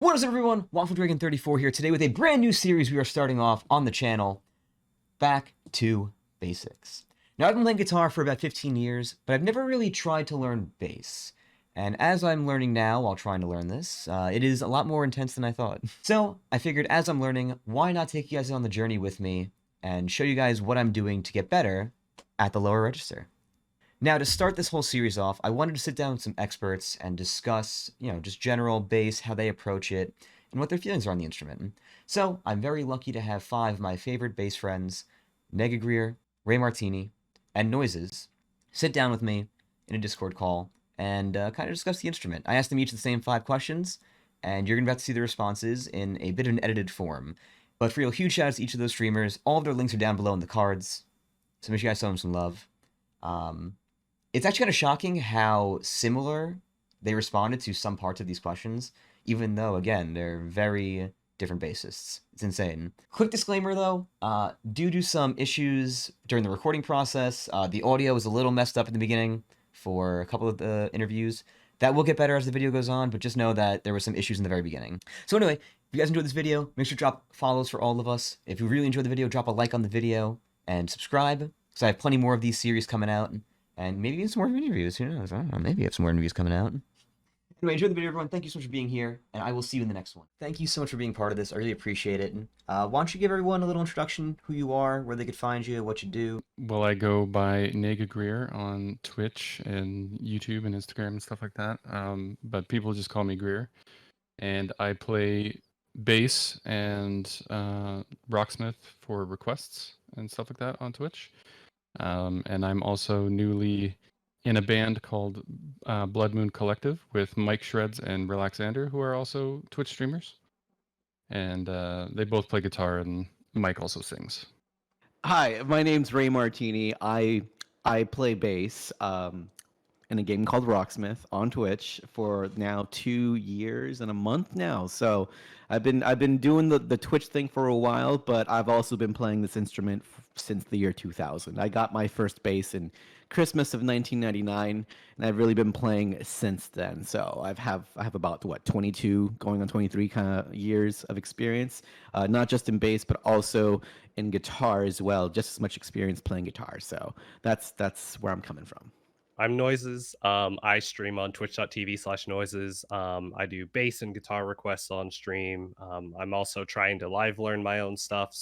What is up, everyone? Waffle Dragon 34 here today with a brand new series we are starting off on the channel, Back to Basics. Now, I've been playing guitar for about 15 years, but I've never really tried to learn bass. And as I'm learning now while trying to learn this, it is a lot more intense than I thought. So I figured as I'm learning, why not take you guys on the journey with me and show you guys what I'm doing to get better at the lower register. Now, to start this whole series off, I wanted to sit down with some experts and discuss, just general bass, how they approach it, and what their feelings are on the instrument. So, I'm very lucky to have five of my favorite bass friends, Nega Greer, Ray Martini, and Noises, sit down with me in a Discord call and kind of discuss the instrument. I asked them each the same five questions, and you're going to have to see the responses in a bit of an edited form. But for real, huge shout out to each of those streamers. All of their links are down below in the cards, so make sure you guys show them some love. It's actually kind of shocking how similar they responded to some parts of these questions, even though, again, they're very different bassists. It's insane. Quick disclaimer, though, due to some issues during the recording process, the audio was a little messed up in the beginning for a couple of the interviews. That will get better as the video goes on, but just know that there were some issues in the very beginning. So anyway, if you guys enjoyed this video, make sure to drop follows for all of us. If you really enjoyed the video, drop a like on the video and subscribe, because I have plenty more of these series coming out. And maybe even some more interviews. Who knows? I don't know. Maybe I have some more interviews coming out. Anyway, enjoy the video, everyone. Thank you so much for being here, and I will see you in the next one. Thank you so much for being part of this. I really appreciate it. Why don't you give everyone a little introduction, who you are, where they could find you, what you do. Well, I go by Nega Greer on Twitch and YouTube and Instagram and stuff like that. But people just call me Greer. And I play bass and rocksmith for requests and stuff like that on Twitch. And I'm also newly in a band called Blood Moon Collective with Mike Shreds and Relaxander, who are also Twitch streamers. And they both play guitar, and Mike also sings. Hi, my name's Ray Martini. I play bass in a game called Rocksmith on Twitch for now 2 years and a month now. So I've been doing the Twitch thing for a while, but I've also been playing this instrument since the year 2000. I got my first bass in Christmas of 1999, and I've really been playing since then. So I have about 22 going on 23 kind of years of experience, not just in bass but also in guitar as well. Just as much experience playing guitar. So that's where I'm coming from. I'm Noises. I stream on twitch.tv/noises. I do bass and guitar requests on stream. I'm also trying to live learn my own stuff,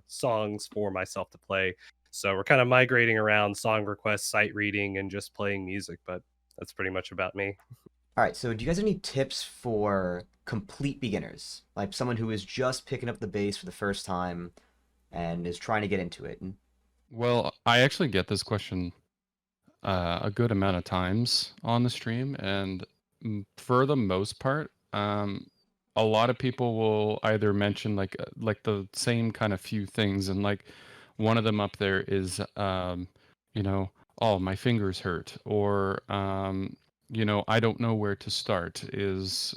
songs for myself to play. So we're kind of migrating around song requests, sight reading, and just playing music, but that's pretty much about me. All right, so do you guys have any tips for complete beginners? Like someone who is just picking up the bass for the first time and is trying to get into it? Well, I actually get this question a good amount of times on the stream, and for the most part, a lot of people will either mention like the same kind of few things, and like one of them up there is oh, my fingers hurt, or I don't know where to start. Is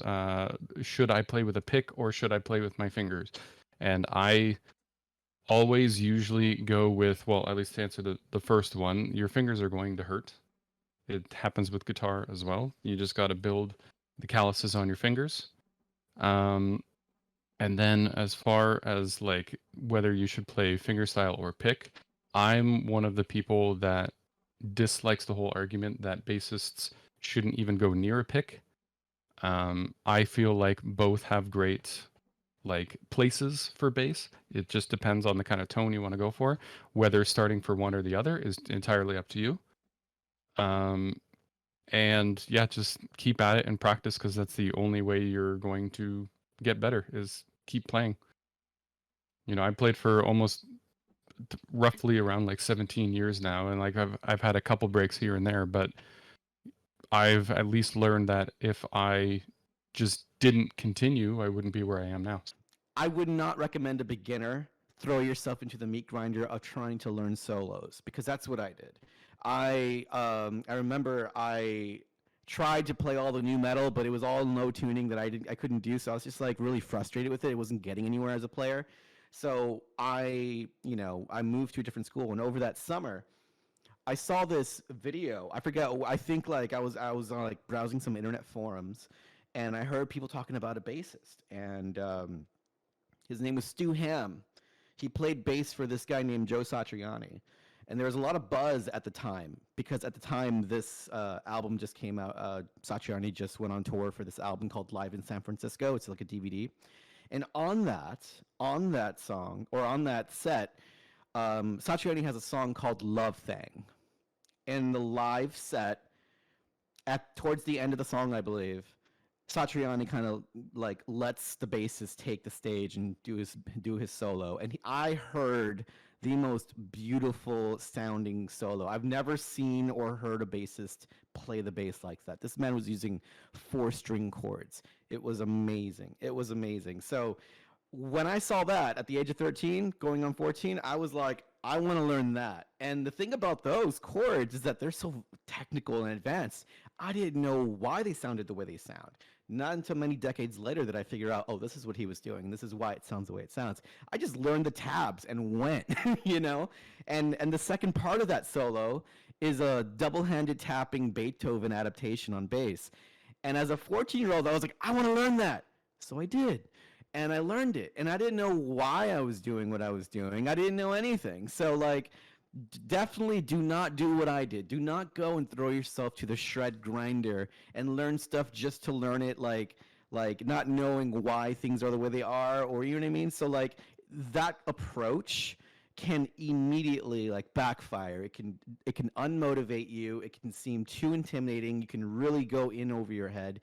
should I play with a pick or should I play with my fingers? And I always usually go with, well, at least to answer the first one, your fingers are going to hurt. It happens with guitar as well. You just got to build the calluses on your fingers. And then as far as like whether you should play fingerstyle or pick, I'm one of the people that dislikes the whole argument that bassists shouldn't even go near a pick. I feel like both have great like places for bass. It just depends on the kind of tone you want to go for. Whether starting for one or the other is entirely up to you. And yeah, just keep at it and practice, because that's the only way you're going to get better, is keep playing. I played for almost roughly around like 17 years now, and like I've had a couple breaks here and there, but I've at least learned that if I just didn't continue, I wouldn't be where I am now. I would not recommend a beginner throw yourself into the meat grinder of trying to learn solos, because that's what I did. I remember I tried to play all the new metal, but it was all low tuning that I couldn't do. So I was just like really frustrated with it. It wasn't getting anywhere as a player. So I moved to a different school, and over that summer, I saw this video. I forget. I think like I was like browsing some internet forums, and I heard people talking about a bassist, and his name was Stu Ham. He played bass for this guy named Joe Satriani. And there was a lot of buzz at the time because at the time this album just came out. Satriani just went on tour for this album called Live in San Francisco. It's like a DVD. And on that song, or on that set, Satriani has a song called Love Thang. In the live set, towards the end of the song, I believe, Satriani kind of like lets the bassist take the stage and do his solo, and I heard the most beautiful sounding solo. I've never seen or heard a bassist play the bass like that. This man was using 4-string chords. It was amazing. It was amazing. So when I saw that at the age of 13, going on 14, I was like, I want to learn that. And the thing about those chords is that they're so technical and advanced. I didn't know why they sounded the way they sound. Not until many decades later did I figure out, oh, this is what he was doing, and this is why it sounds the way it sounds. I just learned the tabs and went, you know? And the second part of that solo is a double-handed tapping Beethoven adaptation on bass. And as a 14-year-old, I was like, I want to learn that. So I did. And I learned it. And I didn't know why I was doing what I was doing. I didn't know anything. So, like, definitely do not do what I did. Do not go and throw yourself to the shred grinder and learn stuff just to learn it, like not knowing why things are the way they are, or you know what I mean? So, like, that approach can immediately like backfire. It can unmotivate you. It can seem too intimidating. You can really go in over your head.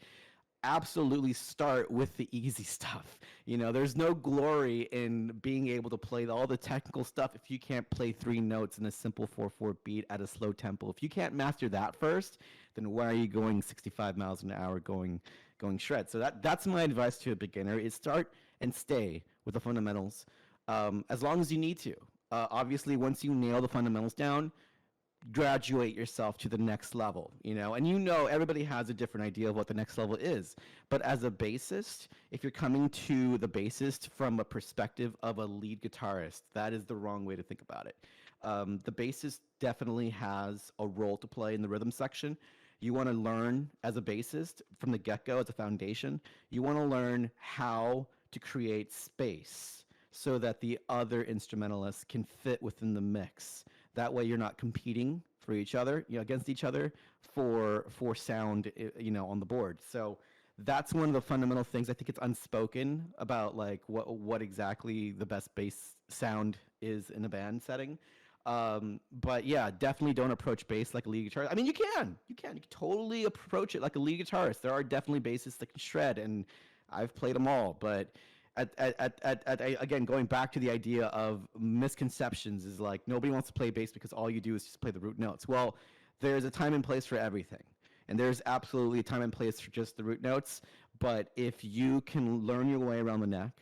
Absolutely start with the easy stuff. You know, there's no glory in being able to play all the technical stuff if you can't play 3 notes in a simple 4/4 beat at a slow tempo. If you can't master that first, then why are you going 65 miles an hour going shred? So that's my advice to a beginner: is start and stay with the fundamentals as long as you need to. Obviously, once you nail the fundamentals down, graduate yourself to the next level, you know, and you know everybody has a different idea of what the next level is. But as a bassist, if you're coming to the bassist from a perspective of a lead guitarist, that is the wrong way to think about it. The bassist definitely has a role to play in the rhythm section. You want to learn as a bassist from the get-go as a foundation. You want to learn how to create space so that the other instrumentalists can fit within the mix. That way you're not competing for each other, you know, against each other for sound, you know, on the board. So that's one of the fundamental things. I think it's unspoken about like what exactly the best bass sound is in a band setting. But yeah, definitely don't approach bass like a lead guitarist. I mean, you can totally approach it like a lead guitarist. There are definitely bassists that can shred, and I've played them all. But again, going back to the idea of misconceptions, is like nobody wants to play bass because all you do is just play the root notes. Well, there's a time and place for everything, and there's absolutely a time and place for just the root notes. But if you can learn your way around the neck,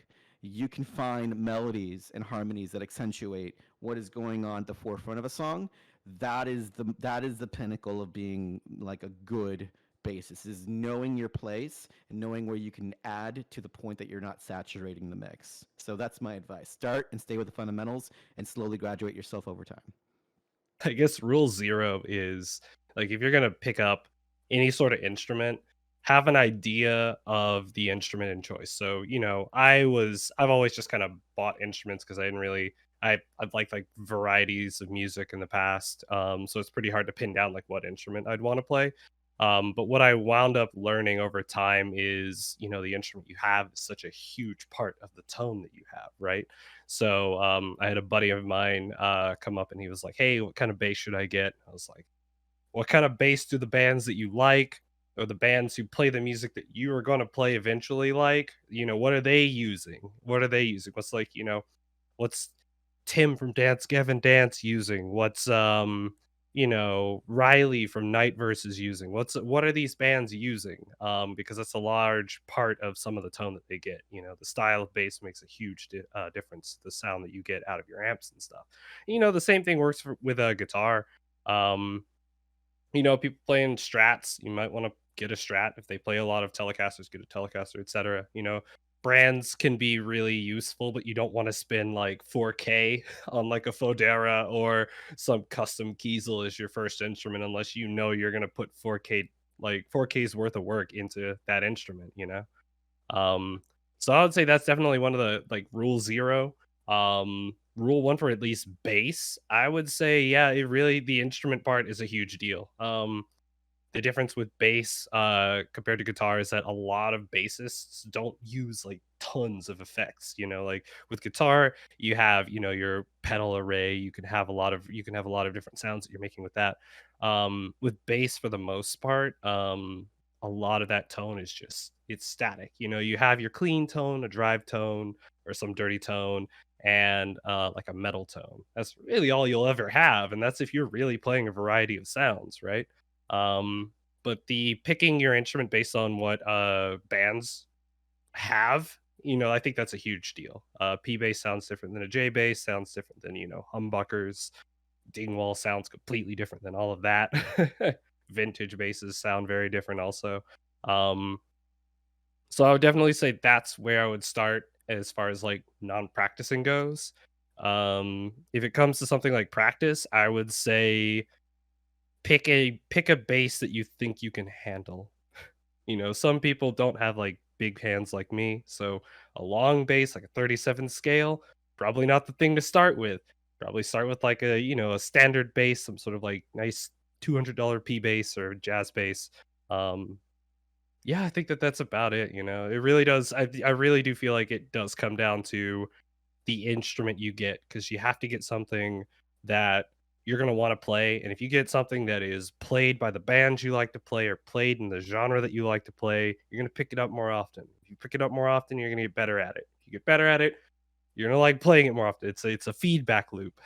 you can find melodies and harmonies that accentuate what is going on at the forefront of a song. That is the pinnacle of being like a good basis, is knowing your place and knowing where you can add to the point that you're not saturating the mix. So that's my advice. Start and stay with the fundamentals and slowly graduate yourself over time. I guess rule 0 is like if you're going to pick up any sort of instrument, have an idea of the instrument in choice. So, you know, I've always just kind of bought instruments because I didn't really I've liked like varieties of music in the past. So it's pretty hard to pin down like what instrument I'd want to play. But what I wound up learning over time is, you know, the instrument you have is such a huge part of the tone that you have, right? So I had a buddy of mine come up and he was like, "Hey, what kind of bass should I get?" I was like, "What kind of bass do the bands that you like, or the bands who play the music that you are going to play eventually like? You know, what are they using? What are they using? What's like, you know, what's Tim from Dance Gavin Dance using? What's you know, Riley from Night Versus using? What are these bands using? Because that's a large part of some of the tone that they get. You know, the style of bass makes a huge difference. The sound that you get out of your amps and stuff. You know, the same thing works with a guitar. Um, you know, people playing strats, you might want to get a strat. If they play a lot of telecasters, get a telecaster, etc. You know, brands can be really useful, but you don't want to spend like 4K on like a Fodera or some custom Kiesel as your first instrument unless you know you're going to put 4K like 4K's worth of work into that instrument, you know? So I would say that's definitely one of the like rule zero. Rule one for at least bass, I would say, yeah, it really the instrument part is a huge deal. The difference with bass compared to guitar is that a lot of bassists don't use like tons of effects, you know, like with guitar you have, you know, your pedal array, you can have a lot of different sounds that you're making with that. With bass for the most part, a lot of that tone is just it's static, you know, you have your clean tone, a drive tone, or some dirty tone, and like a metal tone. That's really all you'll ever have, and that's if you're really playing a variety of sounds, right? um, but the picking your instrument based on what bands have, you know, I think that's a huge deal. P bass sounds different than a J bass, sounds different than, you know, humbuckers. Dingwall sounds completely different than all of that. Vintage basses sound very different also. Um, so I would definitely say that's where I would start as far as like non-practicing goes. If it comes to something like practice, I would say pick a bass that you think you can handle. You know, some people don't have like big hands like me, so a long bass like a 37 scale, probably not the thing to start with. Probably start with like a, you know, a standard bass, some sort of like nice $200 P bass or jazz bass. Um yeah, I think that that's about it, you know. It really does I really do feel like it does come down to the instrument you get, because you have to get something that you're going to want to play. And if you get something that is played by the bands you like to play or played in the genre that you like to play, you're going to pick it up more often. If you pick it up more often, you're going to get better at it. If you get better at it, you're going to like playing it more often. It's a feedback loop.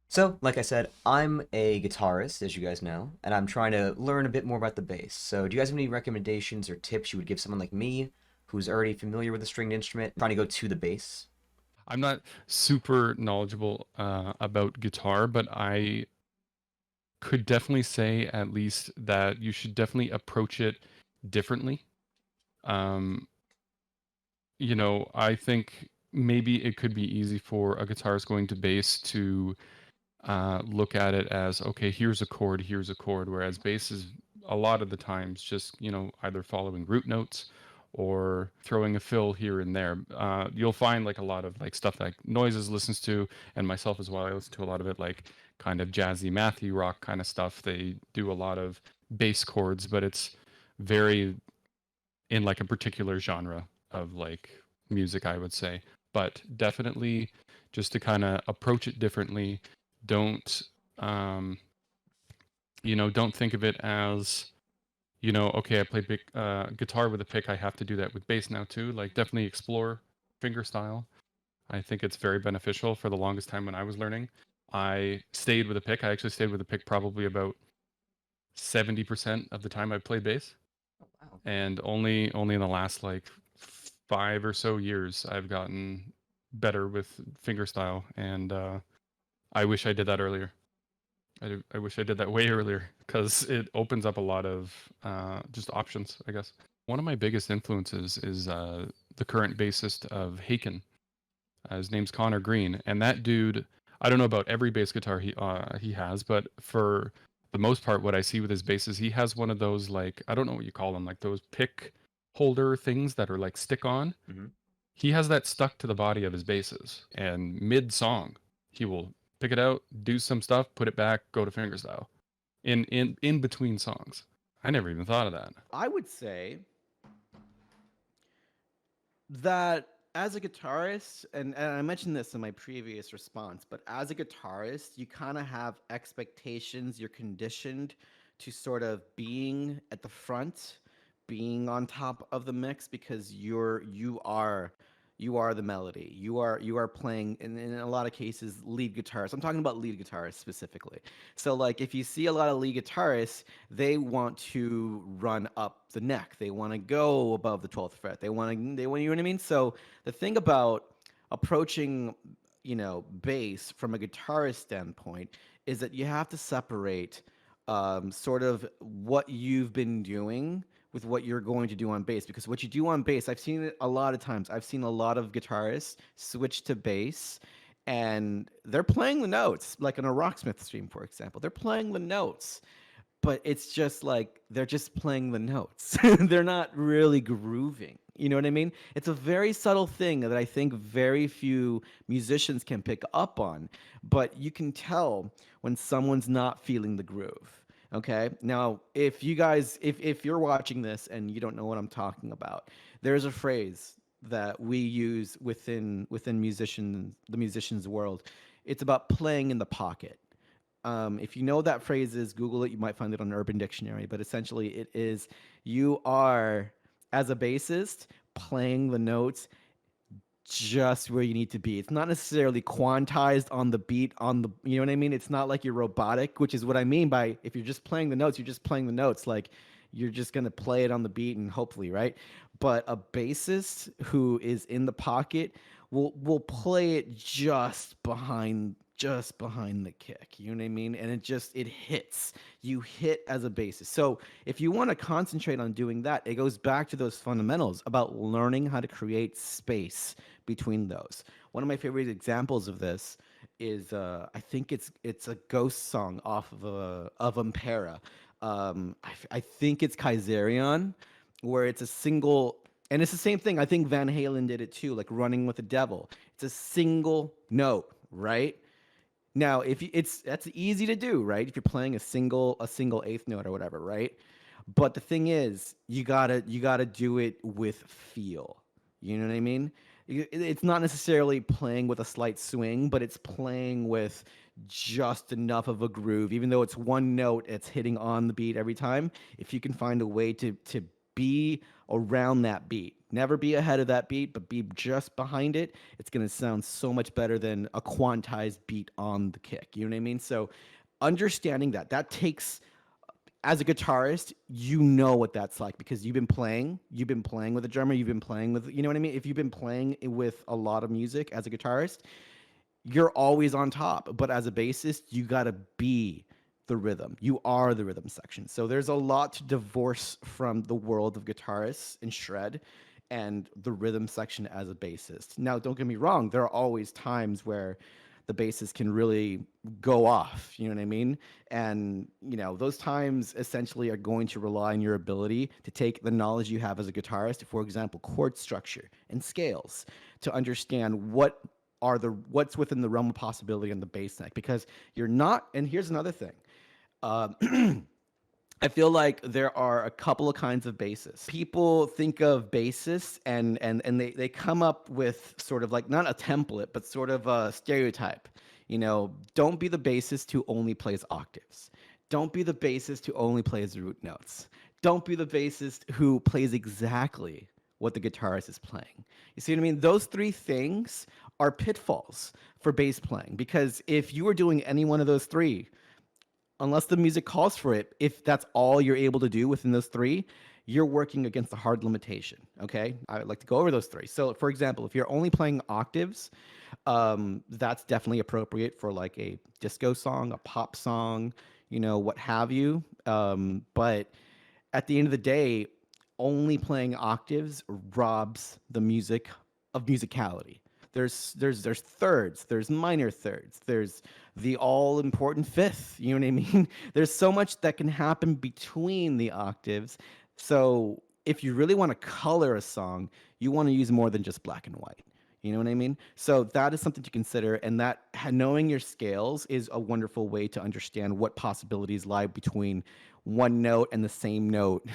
So, like I said, I'm a guitarist, as you guys know, and I'm trying to learn a bit more about the bass. So, do you guys have any recommendations or tips you would give someone like me who's already familiar with a stringed instrument, trying to go to the bass? I'm not super knowledgeable about guitar, but I could definitely say at least that you should definitely approach it differently. Um, you know, I think maybe it could be easy for a guitarist going to bass to look at it as, okay, here's a chord, whereas bass is a lot of the times just, you know, either following root notes or throwing a fill here and there. You'll find like a lot of like stuff that Noises listens to, and myself as well. I listen to a lot of it, like kind of jazzy, mathy rock kind of stuff. They do a lot of bass chords, but it's very in like a particular genre of like music, I would say. But definitely just to kind of approach it differently. Don't um, you know, don't think of it as, you know, okay, I play big guitar with a pick, I have to do that with bass now too. Like definitely explore fingerstyle. I think it's very beneficial. For the longest time when I was learning, I stayed with a pick. I actually stayed with a pick probably about 70% of the time I played bass. Oh, wow. And only in the last like 5 or so years I've gotten better with fingerstyle, and I wish I did that earlier. I wish I did that way earlier because it opens up a lot of just options, I guess. One of my biggest influences is the current bassist of Haken. His name's Connor Green, and that dude. I don't know about every bass guitar he has, but for the most part, what I see with his basses, he has one of those, like, I don't know what you call them, like those pick holder things that are like stick on. Mm-hmm. He has that stuck to the body of his basses, and mid song, he will pick it out, do some stuff, put it back, go to fingerstyle in between songs. I never even thought of that. I would say that as a guitarist, and I mentioned this in my previous response, but as a guitarist, you kind of have expectations. You're conditioned to sort of being at the front, being on top of the mix because you are the melody. You are playing in a lot of cases lead guitarists. I'm talking about lead guitarists specifically. So like if you see a lot of lead guitarists, they want to run up the neck. They want to go above the 12th fret. You know what I mean? So the thing about approaching, you know, bass from a guitarist standpoint is that you have to separate sort of what you've been doing with what you're going to do on bass, because what you do on bass, I've seen it a lot of times. I've seen a lot of guitarists switch to bass and they're playing the notes, like in a Rocksmith stream, for example. They're playing the notes, but it's just like they're just playing the notes. They're not really grooving. You know what I mean? It's a very subtle thing that I think very few musicians can pick up on, but you can tell when someone's not feeling the groove. Okay? Now, if you guys if you're watching this and you don't know what I'm talking about, there's a phrase that we use within the musician's world. It's about playing in the pocket. If you know what that phrase is, Google it. You might find it on Urban Dictionary. But essentially, it is you are, as a bassist, playing the notes just where you need to be. It's not necessarily quantized on the beat, you know what I mean? It's not like you're robotic, which is what I mean by if you're just playing the notes, you're just playing the notes. Like you're just going to play it on the beat and hopefully, right? But a bassist who is in the pocket will play it just behind the kick. You know what I mean? And it hits. You hit as a bassist. So if you want to concentrate on doing that, it goes back to those fundamentals about learning how to create space between those. One of my favorite examples of this is I think it's a Ghost song off of Impera. I think it's Kaiserion, where it's a single, and it's the same thing. I think Van Halen did it too, like Running with the Devil. It's a single note, right? Now, that's easy to do, right? If you're playing a single eighth note or whatever, right? But the thing is, you gotta do it with feel. You know what I mean? It's not necessarily playing with a slight swing, but it's playing with just enough of a groove. Even though it's one note, it's hitting on the beat every time. If you can find a way to be around that beat, never be ahead of that beat, but be just behind it, it's going to sound so much better than a quantized beat on the kick. You know what I mean? So understanding that takes, as a guitarist, you know what that's like because you've been playing with a drummer, you've been playing with, you know what I mean? If you've been playing with a lot of music as a guitarist, you're always on top. But as a bassist, you got to be the rhythm. You are the rhythm section. So there's a lot to divorce from the world of guitarists and shred and the rhythm section as a bassist. Now, don't get me wrong, there are always times where the bassist can really go off, you know what I mean? And, you know, those times essentially are going to rely on your ability to take the knowledge you have as a guitarist, for example, chord structure and scales, to understand what's within the realm of possibility on the bass neck. Because you're not, and here's another thing. I feel like there are a couple of kinds of bassists. People think of bassists and they come up with sort of like not a template, but sort of a stereotype. You know, don't be the bassist who only plays octaves. Don't be the bassist who only plays root notes. Don't be the bassist who plays exactly what the guitarist is playing. You see what I mean? Those three things are pitfalls for bass playing because if you were doing any one of those three, unless the music calls for it, if that's all you're able to do within those three, you're working against a hard limitation, okay? I would like to go over those three. So, for example, if you're only playing octaves, that's definitely appropriate for like a disco song, a pop song, you know, what have you. But at the end of the day, only playing octaves robs the music of musicality. There's thirds, there's minor thirds, there's the all important fifth. You know what I mean? There's so much that can happen between the octaves. So if you really want to color a song, you want to use more than just black and white. You know what I mean? So that is something to consider, and that knowing your scales is a wonderful way to understand what possibilities lie between one note and the same note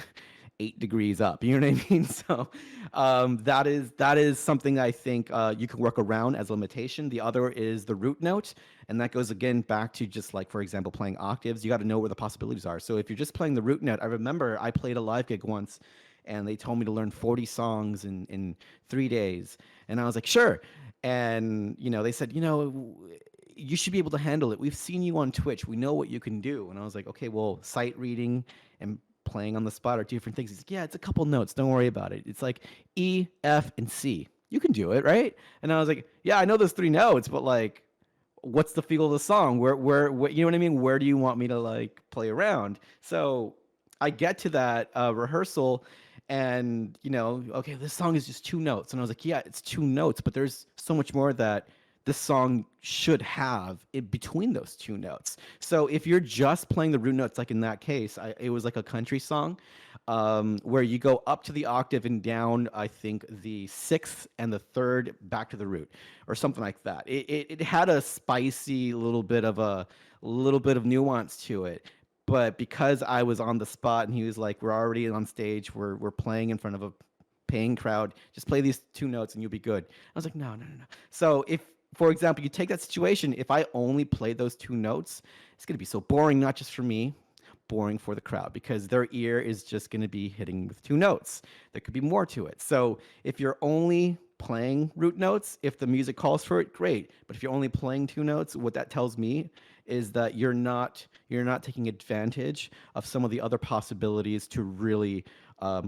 8 degrees up. You know what I mean? So that is something I think you can work around as a limitation. The other is the root note, and that goes again back to just like, for example, playing octaves. You got to know where the possibilities are. So if you're just playing the root note, I remember I played a live gig once, and they told me to learn 40 songs in 3 days, and I was like, sure. And you know, they said, you know, you should be able to handle it. We've seen you on Twitch. We know what you can do. And I was like, okay, well, sight reading and playing on the spot are different things. He's like, yeah, it's a couple notes. Don't worry about it. It's like E, F, and C. You can do it, right? And I was like, yeah, I know those 3 notes, but like, what's the feel of the song? Where, you know what I mean? Where do you want me to like play around? So I get to that rehearsal, and you know, okay, this song is just 2 notes, and I was like, yeah, it's 2 notes, but there's so much more that the song should have in between those two notes. So if you're just playing the root notes, like in that case, it was like a country song, where you go up to the octave and down, I think the sixth and the third back to the root, or something like that. It had a spicy little bit of nuance to it. But because I was on the spot and he was like, "We're already on stage. We're playing in front of a paying crowd. Just play these two notes and you'll be good." I was like, "No, no, no, no." So if, for example, you take that situation, if I only play those two notes, it's going to be so boring, not just for me, boring for the crowd, because their ear is just going to be hitting with two notes. There could be more to it. So if you're only playing root notes, if the music calls for it, great. But if you're only playing two notes, what that tells me is that you're not taking advantage of some of the other possibilities to really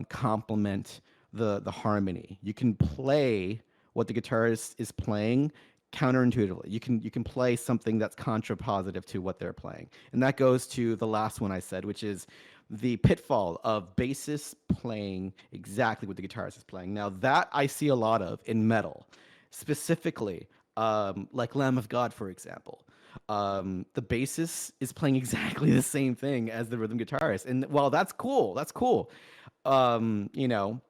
complement the harmony. You can play what the guitarist is playing counterintuitively. You can play something that's contrapositive to what they're playing. And that goes to the last one I said, which is the pitfall of bassists playing exactly what the guitarist is playing. Now that I see a lot of in metal, specifically, like Lamb of God, for example. The bassist is playing exactly the same thing as the rhythm guitarist, and while that's cool, you know,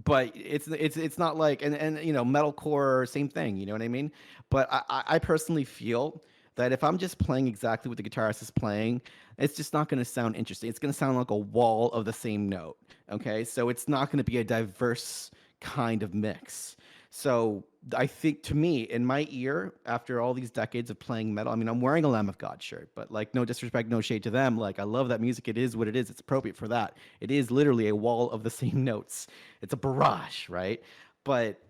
but it's not like, and metalcore, same thing, you know what I mean? But I personally feel that if I'm just playing exactly what the guitarist is playing, it's just not going to sound interesting. It's going to sound like a wall of the same note. Okay, so it's not going to be a diverse kind of mix. So I think, to me, in my ear, after all these decades of playing metal, I mean, I'm wearing a Lamb of God shirt, but like, no disrespect, no shade to them. Like, I love that music. It is what it is. It's appropriate for that. It is literally a wall of the same notes. It's a barrage, right? But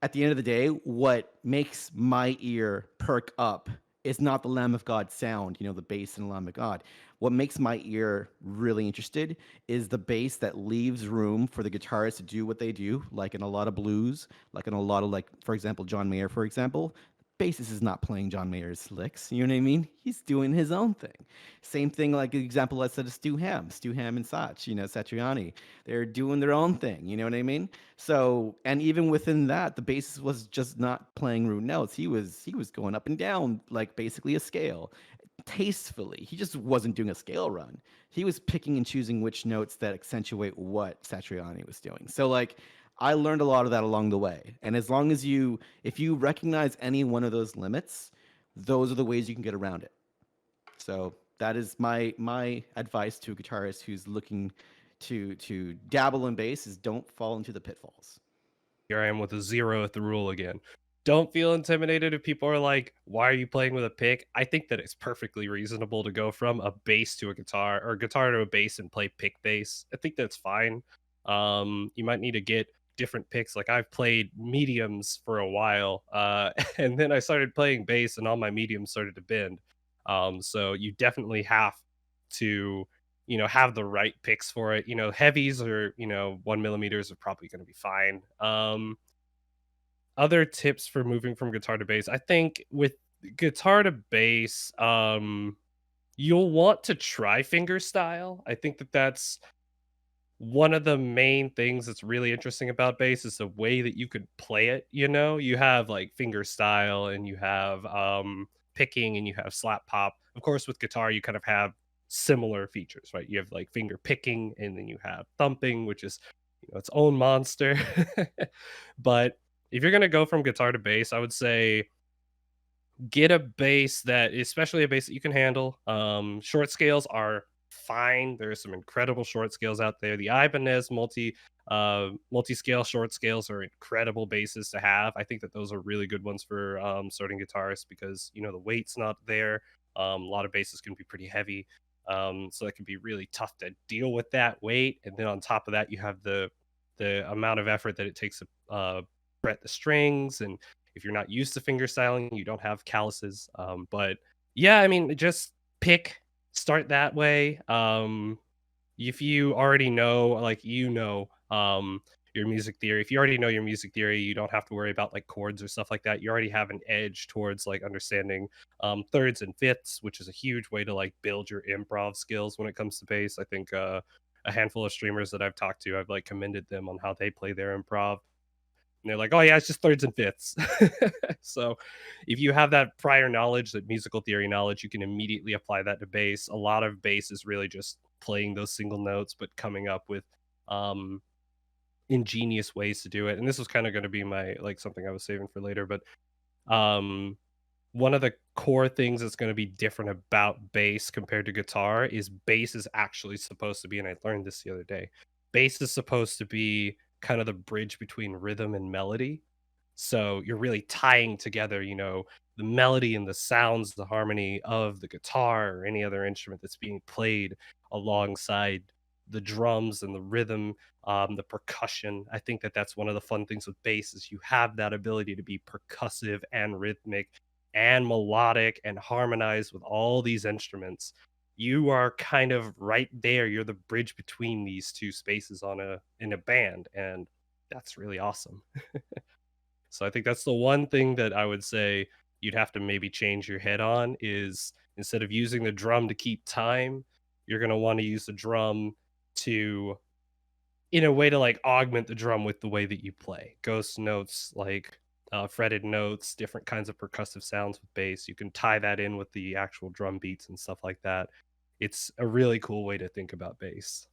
at the end of the day, what makes my ear perk up is not the Lamb of God sound, the bass in the Lamb of God. What makes my ear really interested is the bass that leaves room for the guitarist to do what they do, like in a lot of blues, like in a lot of, like, for example, John Mayer, for example. Bassist is not playing John Mayer's licks. You know what I mean? He's doing his own thing. Same thing, like the example I said of Stu Ham and Sach, Satriani. They're doing their own thing. You know what I mean? So, and even within that, the bassist was just not playing root notes. He was going up and down, like basically a scale, tastefully. He just wasn't doing a scale run. He was picking and choosing which notes that accentuate what Satriani was doing. So, like, I learned a lot of that along the way. And as long as if you recognize any one of those limits, those are the ways you can get around it. So that is my advice to a guitarist who's looking to dabble in bass: is don't fall into the pitfalls. Here I am with a 0 at the rule again. Don't feel intimidated if people are like, "Why are you playing with a pick?" I think that it's perfectly reasonable to go from a bass to a guitar, or guitar to a bass, and play pick bass. I think that's fine. You might need to get different picks. Like, I've played mediums for a while, and then I started playing bass, and all my mediums started to bend. So you definitely have to, have the right picks for it. Heavies, or 1 millimeters are probably going to be fine. Other tips for moving from guitar to bass, I think with guitar to bass, you'll want to try finger style. I think that that's one of the main things that's really interesting about bass, is the way that you could play it. You have like finger style, and you have picking, and you have slap pop. Of course, with guitar you kind of have similar features, right? You have like finger picking, and then you have thumping, which is its own monster. But if you're going to go from guitar to bass, I would say get a bass that, especially a bass that you can handle. Short scales are fine. There's some incredible short scales out there. The Ibanez multi-scale short scales are incredible basses to have. I think that those are really good ones for starting guitarists, because the weight's not there. A lot of basses can be pretty heavy, so it can be really tough to deal with that weight. And then on top of that, you have the amount of effort that it takes to fret the strings. And if you're not used to finger styling, you don't have calluses. But yeah, I mean, just start that way. If you already know, like, your music theory, if you already know your music theory, you don't have to worry about like chords or stuff like that. You already have an edge towards like understanding thirds and fifths, which is a huge way to like build your improv skills when it comes to bass. I think a handful of streamers that I've talked to, I've like commended them on how they play their improv. And they're like, oh yeah, it's just thirds and fifths. So if you have that prior knowledge, that musical theory knowledge, you can immediately apply that to bass. A lot of bass is really just playing those single notes, but coming up with um ingenious ways to do it. And this was kind of going to be my like something I was saving for later, but um one of the core things that's going to be different about bass compared to guitar is bass is actually supposed to be, and I learned this the other day, bass is supposed to be kind of the bridge between rhythm and melody. So you're really tying together, the melody and the sounds, the harmony of the guitar or any other instrument that's being played alongside the drums and the rhythm, the percussion. I think that that's one of the fun things with bass is you have that ability to be percussive and rhythmic and melodic and harmonize with all these instruments. You are kind of right there. You're the bridge between these two spaces in a band, and that's really awesome. So I think that's the one thing that I would say you'd have to maybe change your head on is instead of using the drum to keep time, you're going to want to use the drum to in a way to like augment the drum with the way that you play. Ghost notes, like fretted notes, different kinds of percussive sounds with bass. You can tie that in with the actual drum beats and stuff like that. It's a really cool way to think about bass.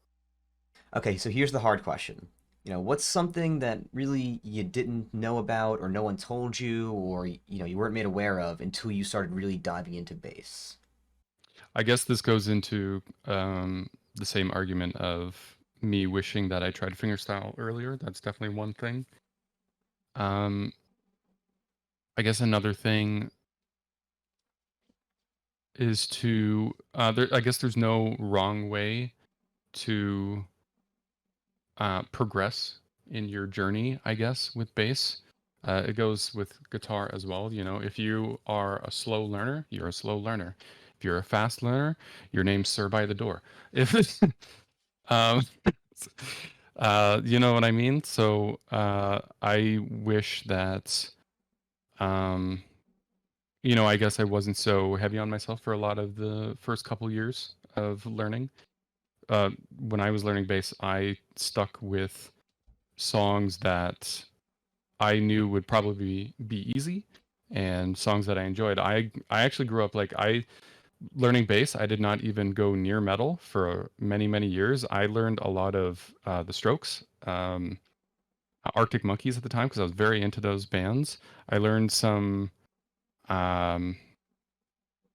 Okay, so here's the hard question. What's something that really you didn't know about or no one told you or you weren't made aware of until you started really diving into bass? I guess this goes into the same argument of me wishing that I tried fingerstyle earlier. That's definitely one thing. Um, I guess another thing is to I guess there's no wrong way to progress in your journey, I guess, with bass. It goes with guitar as well. If you are a slow learner, you're a slow learner. If you're a fast learner, your name's Sir by the Door. If um, you know what I mean. So I wish that I guess I wasn't so heavy on myself for a lot of the first couple years of learning. When I was learning bass, I stuck with songs that I knew would probably be easy and songs that I enjoyed. I actually grew up like I learning bass. I did not even go near metal for many many years. I learned a lot of the Strokes, Arctic Monkeys at the time because I was very into those bands. I learned some. Um,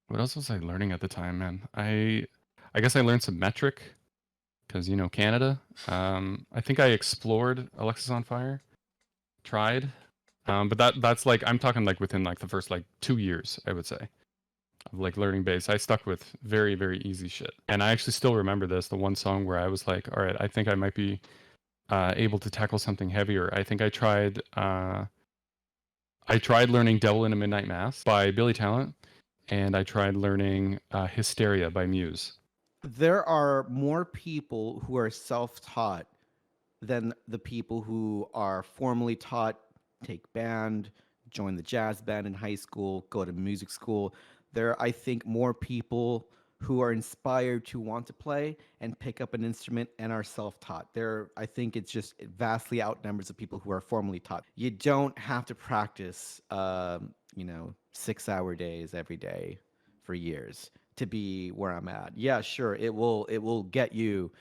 what else was I learning at the time, man? I guess I learned some metric because Canada. I think I explored Alexis on Fire, tried, but that's like I'm talking like within like the first like 2 years, I would say, of like learning bass. I stuck with very very easy shit, and I actually still remember the one song where I was like, all right, I think I might be able to tackle something heavier. I think I tried learning "Devil in a Midnight Mass" by Billy Talent, and I tried learning "Hysteria" by Muse. There are more people who are self-taught than the people who are formally taught, take band, join the jazz band in high school, go to music school. There are, I think, more people who are inspired to want to play and pick up an instrument and are self-taught. There, I think it's just it vastly outnumbers the people who are formally taught. You don't have to practice, 6-hour days every day for years to be where I'm at. Yeah, sure, it will get you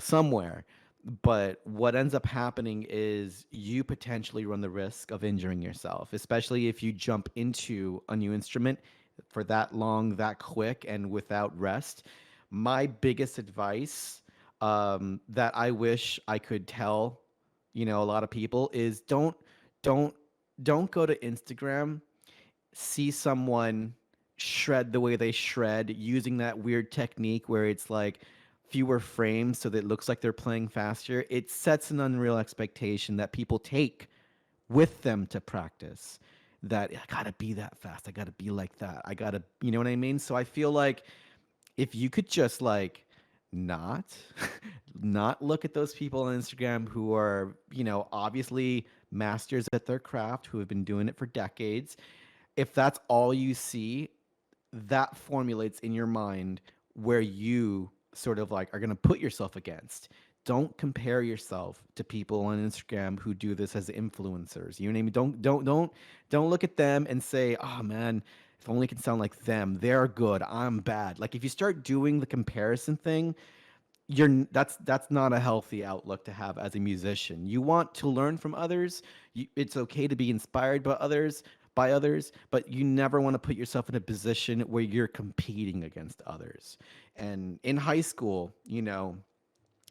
somewhere, but what ends up happening is you potentially run the risk of injuring yourself, especially if you jump into a new instrument for that long, that quick, and without rest. My biggest advice that I wish I could tell, a lot of people is don't, don't go to Instagram, see someone shred the way they shred using that weird technique where it's like fewer frames so that it looks like they're playing faster. It sets an unreal expectation that people take with them to practice, that I gotta be that fast, I gotta be like that, I gotta, you know what I mean? So I feel like if you could just like not not look at those people on Instagram who are, obviously masters at their craft, who have been doing it for decades. If that's all you see, that formulates in your mind where you sort of like are going to put yourself against. don't compare yourself to people on Instagram who do this as influencers. You know what I mean? Don't look at them and say, "Oh man, if only I can sound like them. They're good. I'm bad." Like if you start doing the comparison thing, that's not a healthy outlook to have as a musician. You want to learn from others. It's okay to be inspired by others, but you never want to put yourself in a position where you're competing against others. And in high school,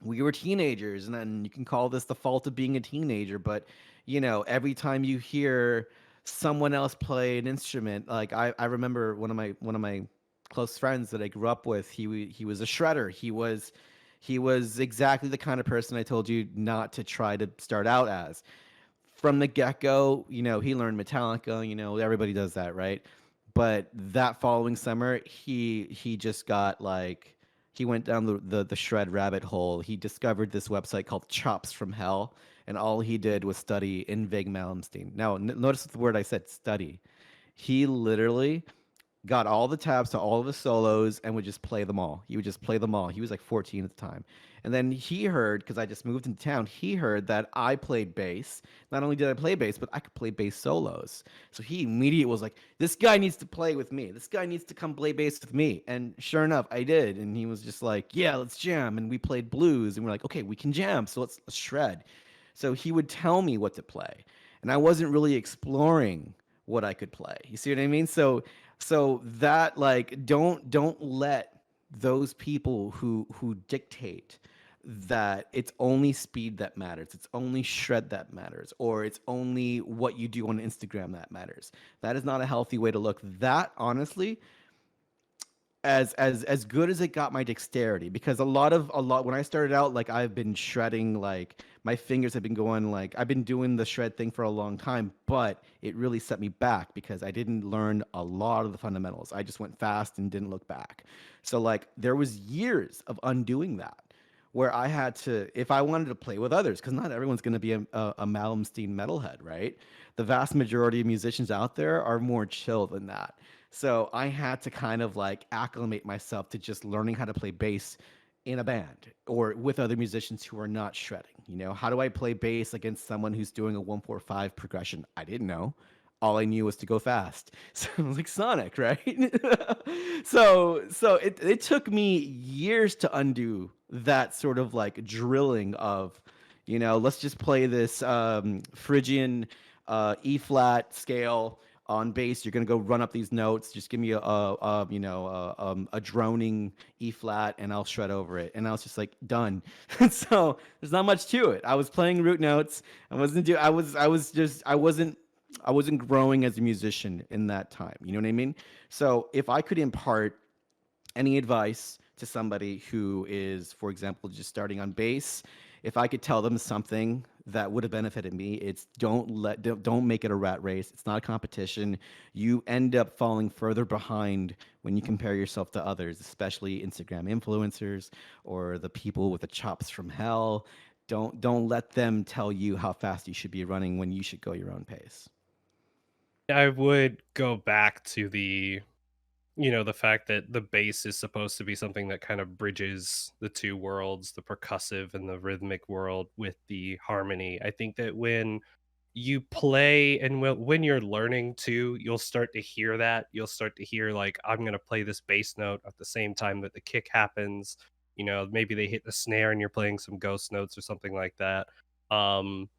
we were teenagers, and then you can call this the fault of being a teenager, but every time you hear someone else play an instrument, like I remember one of my close friends that I grew up with, he was a shredder. He was exactly the kind of person I told you not to try to start out as. From the get-go, he learned Metallica, everybody does that, right? But that following summer, he just got like he went down the shred rabbit hole. He discovered this website called Chops from Hell, and all he did was study Invig Malmsteen. Now, notice the word I said, study. He literally got all the tabs to all of his solos and would just play them all. He would just play them all. He was like 14 at the time. And then he heard, because I just moved into town, he heard that I played bass. Not only did I play bass, but I could play bass solos. So he immediately was like, this guy needs to play with me. This guy needs to come play bass with me. And sure enough, I did. And he was just like, yeah, let's jam. And we played blues. And we're like, okay, we can jam. So let's shred. So he would tell me what to play. And I wasn't really exploring what I could play. You see what I mean? So that, like, don't let those people who dictate that it's only speed that matters, it's only shred that matters, or it's only what you do on Instagram that matters. That is not a healthy way to look. That honestly, as good as it got my dexterity, because a lot when I started out, like I've been shredding, like my fingers have been going, like I've been doing the shred thing for a long time, but it really set me back because I didn't learn a lot of the fundamentals. I just went fast and didn't look back. So like there was years of undoing that, where I had to, if I wanted to play with others, because not everyone's going to be a Malmsteen metalhead, right? The vast majority of musicians out there are more chill than that. So I had to kind of like acclimate myself to just learning how to play bass in a band or with other musicians who are not shredding. How do I play bass against someone who's doing a 1-4-5 progression? I didn't know. All I knew was to go fast. So it was like Sonic, right? So it took me years to undo that sort of like drilling of, let's just play this Phrygian E flat scale on bass. You're gonna go run up these notes. Just give me a droning E flat, and I'll shred over it. And I was just like done. So there's not much to it. I was playing root notes. I wasn't growing as a musician in that time. You know what I mean? So if I could impart any advice to somebody who is, for example, just starting on bass, if I could tell them something that would have benefited me, it's don't make it a rat race. It's not a competition. You end up falling further behind when you compare yourself to others, especially Instagram influencers or the people with the chops from hell. Don't let them tell you how fast you should be running when you should go your own pace. I would go back to the fact that the bass is supposed to be something that kind of bridges the two worlds, the percussive and the rhythmic world with the harmony. I think that when you play and when you're learning too, you'll start to hear that. You'll start to hear like, I'm going to play this bass note at the same time that the kick happens. Maybe they hit the snare and you're playing some ghost notes or something like that. Um,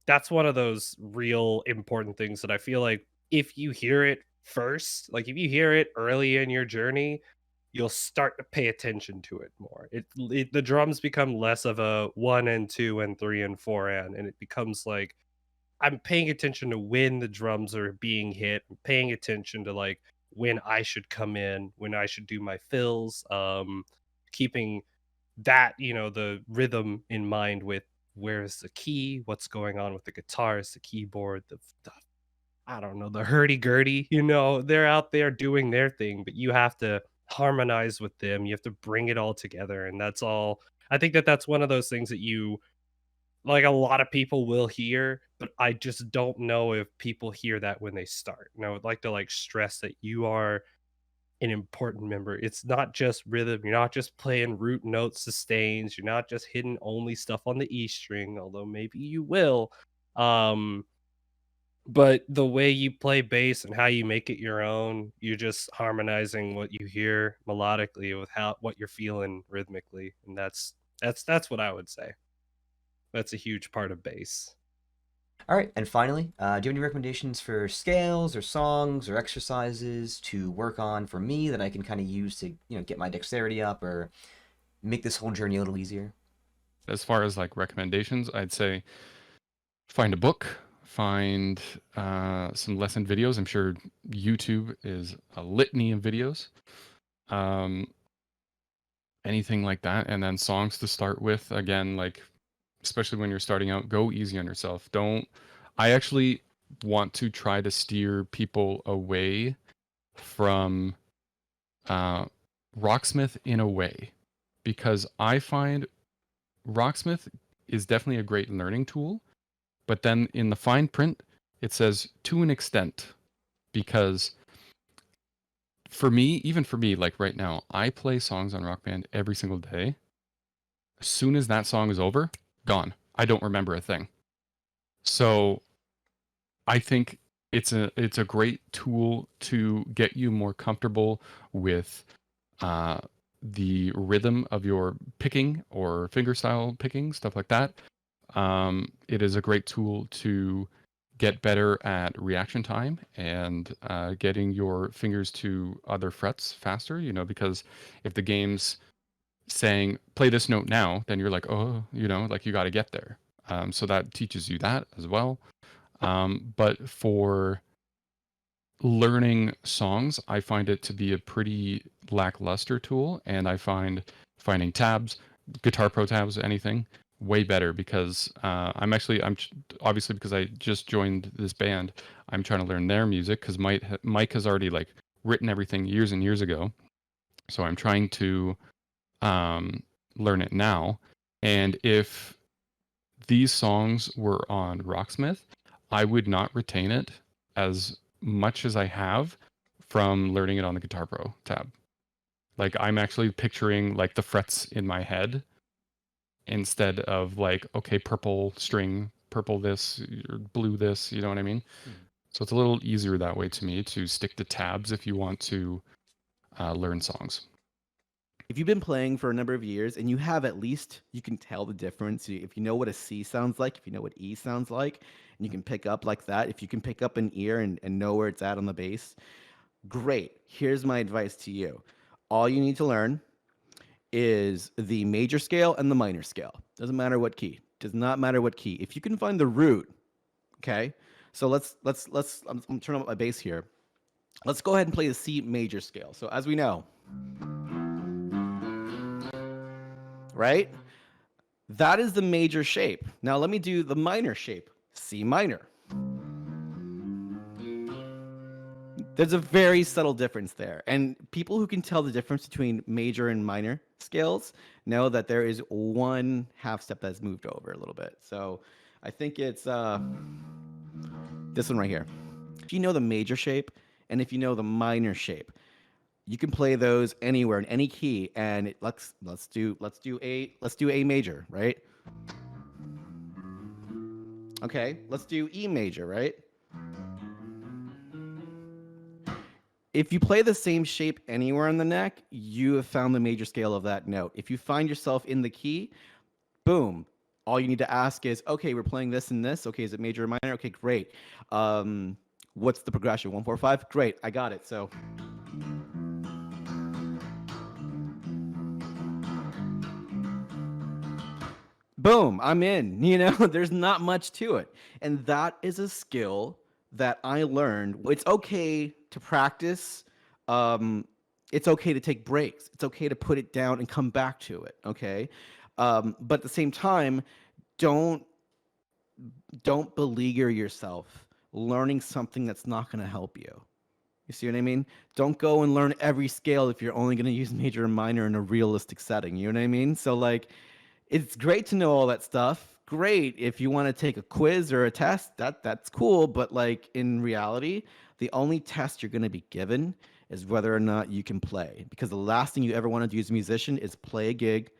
that's one of those real important things that I feel like if you hear it first, like if you hear it early in your journey, you'll start to pay attention to it more. The drums become less of a 1 and 2 and 3 and 4 and it becomes like I'm paying attention to when the drums are being hit, I'm paying attention to like when I should come in, when I should do my fills, keeping that the rhythm in mind with where's the key, what's going on with the guitars, the keyboard, the I don't know, the hurdy-gurdy, they're out there doing their thing, but you have to harmonize with them, you have to bring it all together, and that's all. I think that that's one of those things that you like, a lot of people will hear, but I just don't know if people hear that when they start, and I would like to, like, stress that you are an important member. It's not just rhythm. You're not just playing root notes, sustains. You're not just hitting only stuff on the E string, although maybe you will. Um, but the way you play bass and how you make it your own, you're just harmonizing what you hear melodically with how what you're feeling rhythmically, and that's what I would say. That's a huge part of bass. All right, and finally, do you have any recommendations for scales or songs or exercises to work on for me that I can kind of use to, get my dexterity up or make this whole journey a little easier? As far as like recommendations, I'd say find a book, find some lesson videos. I'm sure YouTube is a litany of videos. Anything like that, and then songs to start with. Again, like especially when you're starting out, go easy on yourself. Don't. I actually want to try to steer people away from Rocksmith in a way, because I find Rocksmith is definitely a great learning tool, but then in the fine print it says to an extent, because for me, even for me, like right now, I play songs on Rock Band every single day. As soon as that song is over, gone. I don't remember a thing. So I think it's a great tool to get you more comfortable with the rhythm of your picking or fingerstyle picking, stuff like that. It is a great tool to get better at reaction time and getting your fingers to other frets faster, because if the game's saying play this note now, then you're like, oh, like you got to get there. So that teaches you that as well. But for learning songs, I find it to be a pretty lackluster tool, and I find finding tabs, Guitar Pro tabs, anything way better, because I'm obviously, because I just joined this band, I'm trying to learn their music because Mike has already like written everything years and years ago, so I'm trying to learn it now. And if these songs were on Rocksmith, I would not retain it as much as I have from learning it on the Guitar Pro tab. Like I'm actually picturing like the frets in my head instead of like, okay, purple string, purple this, or blue this, you know what I mean? So it's a little easier that way to me to stick to tabs if you want to learn songs. If you've been playing for a number of years and you have at least, you can tell the difference. If you know what a C sounds like, if you know what E sounds like, and you can pick up like that, if you can pick up an ear and know where it's at on the bass, great. Here's my advice to you. All you need to learn is the major scale and the minor scale. Doesn't matter what key. Does not matter what key. If you can find the root, okay? So I'm turning up my bass here. Let's go ahead and play the C major scale. So as we know, right? That is the major shape. Now let me do the minor shape, C minor. There's a very subtle difference there. And people who can tell the difference between major and minor scales know that there is one half step that's moved over a little bit. So I think it's this one right here. If you know the major shape and if you know the minor shape, you can play those anywhere in any key, and let's do A major, right? Okay, let's do E major, right? If you play the same shape anywhere on the neck, you have found the major scale of that note. If you find yourself in the key, boom. All you need to ask is, okay, we're playing this and this. Okay, is it major or minor? Okay, great. What's the progression? 1, 4, 5? Great, I got it. So boom, I'm in. There's not much to it. And that is a skill that I learned. It's okay to practice. It's okay to take breaks. It's okay to put it down and come back to it, okay? But at the same time, don't beleaguer yourself learning something that's not going to help you. You see what I mean? Don't go and learn every scale if you're only going to use major and minor in a realistic setting. You know what I mean? So like, it's great to know all that stuff. Great if you want to take a quiz or a test, that's cool. But like in reality, the only test you're going to be given is whether or not you can play. Because the last thing you ever want to do as a musician is play a gig,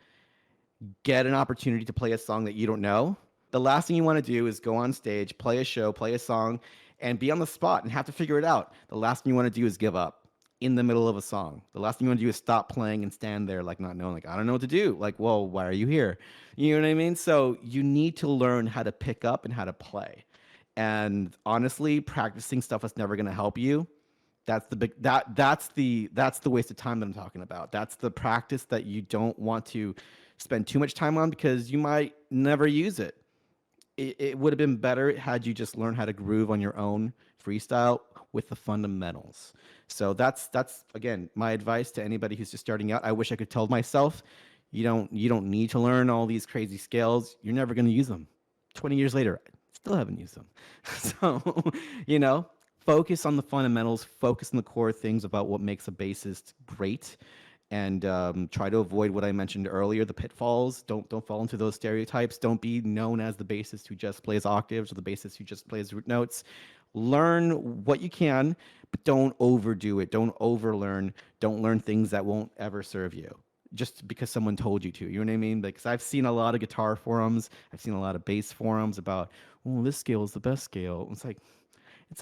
get an opportunity to play a song that you don't know. The last thing you want to do is go on stage, play a show, play a song, and be on the spot and have to figure it out. The last thing you want to do is give up in the middle of a song. The last thing you want to do is stop playing and stand there like not knowing, like, I don't know what to do. Like, well, why are you here? You know what I mean? So you need to learn how to pick up and how to play. And honestly, practicing stuff that's never going to help you, that's the big that's the waste of time that I'm talking about. That's the practice that you don't want to spend too much time on because you might never use it. It would have been better had you just learned how to groove on your own freestyle with the fundamentals. So that's again my advice to anybody who's just starting out. I wish I could tell myself, you don't need to learn all these crazy scales. You're never going to use them. 20 years later, I still haven't used them. So, you know, focus on the fundamentals, focus on the core things about what makes a bassist great, and try to avoid what I mentioned earlier, the pitfalls. Don't fall into those stereotypes. Don't be known as the bassist who just plays octaves or the bassist who just plays root notes. Learn what you can, but don't overdo it. Don't overlearn. Don't learn things that won't ever serve you just because someone told you to. You know what I mean? Because I've seen a lot of guitar forums. I've seen a lot of bass forums about, oh, this scale is the best scale. It's like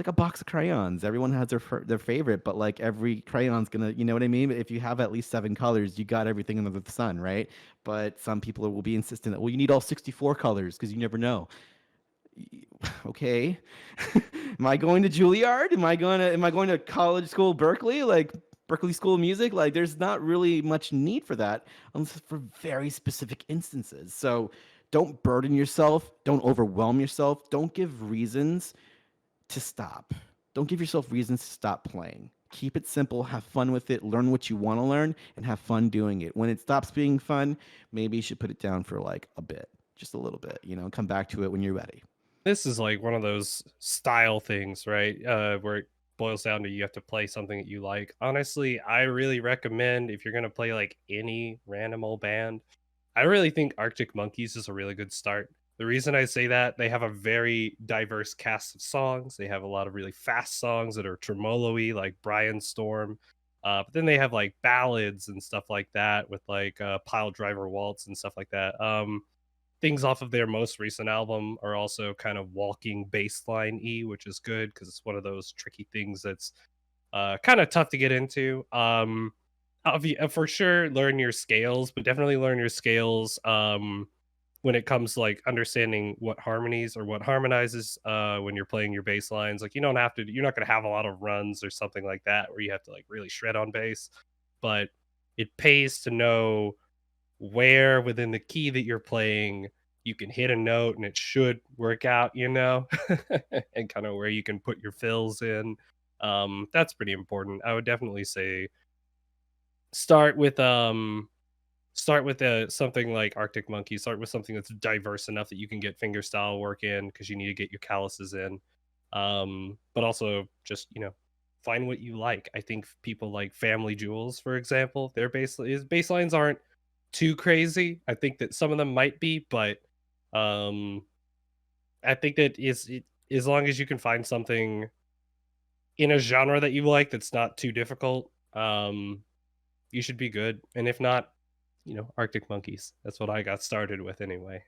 a box of crayons. Everyone has their favorite, but like every crayon's gonna, you know what I mean? If you have at least 7 colors, you got everything under the sun, right? But some people will be insistent that, well, you need all 64 colors because you never know. Okay. Am I going to Juilliard? Am I going to college school Berkeley? Like Berkeley School of Music? Like there's not really much need for that unless for very specific instances. So don't burden yourself, don't overwhelm yourself, don't give reasons to stop. Don't give yourself reasons to stop playing. Keep it simple, have fun with it, learn what you want to learn, and have fun doing it. When it stops being fun, maybe you should put it down for like a bit, just a little bit, you know, come back to it when you're ready. This is like one of those style things, right? Where it boils down to you have to play something that you like. Honestly, I really recommend if you're gonna play like any random old band, I really think Arctic Monkeys is a really good start. The reason I say that, they have a very diverse cast of songs. They have a lot of really fast songs that are tremolo-y, like Brian Storm. But then they have like ballads and stuff like that with like Pile Driver Waltz and stuff like that. Things off of their most recent album are also kind of walking bassline y, which is good because it's one of those tricky things that's kind of tough to get into. For sure, learn your scales, but definitely learn your scales when it comes to like understanding what harmonies or what harmonizes when you're playing your bass lines. Like you don't have to, you're not going to have a lot of runs or something like that where you have to like really shred on bass, but it pays to know where within the key that you're playing you can hit a note and it should work out, you know, and kind of where you can put your fills in. That's pretty important. I would definitely say start with something like Arctic Monkey. Start with something that's diverse enough that you can get fingerstyle work in because you need to get your calluses in. But also just, you know, find what you like. I think people like Family Jewels, for example, their bass lines aren't too crazy. I think that some of them might be, but um I think that as long as you can find something in a genre that you like that's not too difficult, you should be good. And if not, you know, Arctic Monkeys. That's what I got started with anyway.